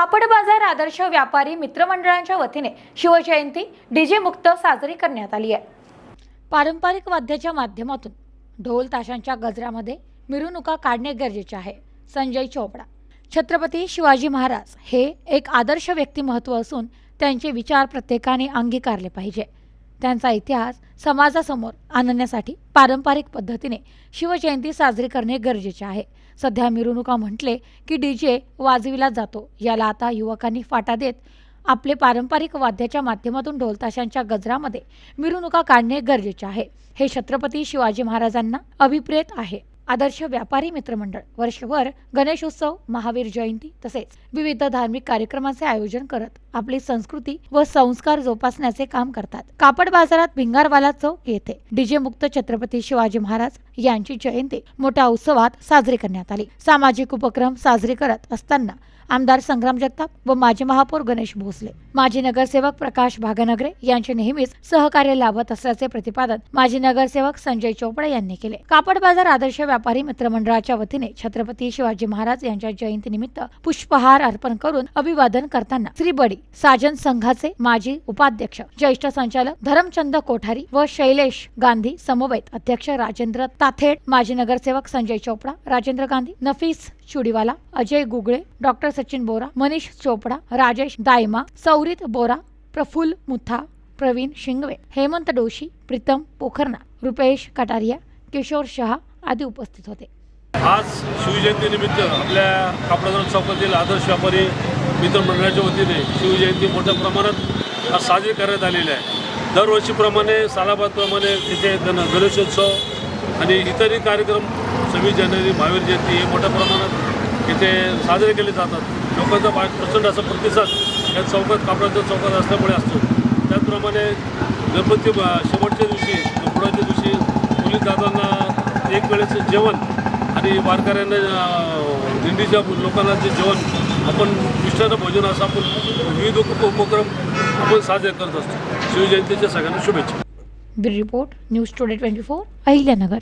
कापड बाजार आदर्श व्यापारी मित्रमंडळांच्या वतीने शिवजयंती डीजे मुक्त साजरी करण्यात आली आहे। पारंपरिक वाद्याच्या माध्यमातून ढोल ताशांच्या गजरामध्ये मिरवणुका काढणे गरजेचे आहे। संजय चोपडा। छत्रपती शिवाजी महाराज हे एक आदर्श व्यक्तिमत्व असून त्यांचे विचार प्रत्येकाने अंगीकारले पाहिजे। त्यांचा इतिहास समाजासमोर आणण्यासाठी पारंपरिक पद्धतीने शिवजयंती साजरी करणे गरजेचे आहे। सध्या मिरवणुका म्हटले की डीजे वाजविला जातो, याला आता युवकांनी फाटा देत आपले पारंपरिक वाद्याच्या माध्यमातून ढोल ताशांच्या गजरामध्ये मिरवणुका काढणे गरजेचे आहे। हे छत्रपती शिवाजी महाराजांना अभिप्रेत आहे। आदर्श व्यापारी मित्रमंडळ वर्षभर गणेशोत्सव, महावीर जयंती तसेच विविध धार्मिक कार्यक्रमांचे आयोजन करत आपली संस्कृती व संस्कार जोपासण्याचे काम करतात। कापड बाजारात भिंगारवाला चौक येथे डीजे मुक्त छत्रपती शिवाजी महाराज यांची जयंती मोठ्या उत्सवात साजरी करण्यात आली। सामाजिक उपक्रम साजरे करत असताना आमदार संग्राम जगताप व माजी महापौर गणेश भोसले, माजी नगरसेवक प्रकाश भागनगरे यांचे नेहमीच सहकार्य लाभत असल्याचे प्रतिपादन माजी नगरसेवक संजय चोपडा यांनी केले। कापड बाजार आदर्श व्यापारी मित्रमंडळाच्या वतीने छत्रपती शिवाजी महाराज यांच्या जयंतीनिमित्त पुष्पहार अर्पण करून अभिवादन करताना श्रीबडी साजन संघाचे माजी उपाध्यक्ष ज्येष्ठ संचालक धरमचंद कोठारी व शैलेश गांधी समवेत अध्यक्ष राजेंद्र ताथेड, माजी नगरसेवक संजय चोपडा, राजेंद्र गांधी, नफीस चुडीवाला, अजय गुगळे, डॉक्टर सचिन बोरा, मनीष चोपडा, राजेश दायमा, सौरित बोरा, प्रफुल्ल मुथा, प्रवीण शिंगवे, हेमंत डोशी, प्रीतम पोखरना, रुपेश कटारिया, किशोर शहा आदी उपस्थित होते। आज शिवजयंतीनिमित्त आपल्या कापडाबाजार चौकातील आदर्श व्यापारी मित्रमंडळाच्या वतीने शिवजयंती मोठ्या प्रमाणात आज साजरी करण्यात आलेली आहे। दरवर्षीप्रमाणे सालाबादप्रमाणे तिथे गणेशोत्सव आणि इतरही कार्यक्रम 26 जानेवारी महावीर जयंती हे मोठ्या प्रमाणात इथे साजरे केले जातात। लोकांचा प्रचंड असा प्रतिसाद या चौकात कापडाच्या चौकात असल्यामुळे असतो। त्याचप्रमाणे गणपती शेवटच्या दिवशी पुढच्या दिवशी पोलीस दादांना एक वेळेचं जेवण आणि वारकऱ्यांना दिंडीच्या लोकांना जे जेवण आपण मिष्टान्न भोजन असं आपण विविध उपक्रम आपण साजरे करत असतो। शिवजयंतीच्या सगळ्यांना शुभेच्छा। Bureau report news today 24 Ahilyanagar.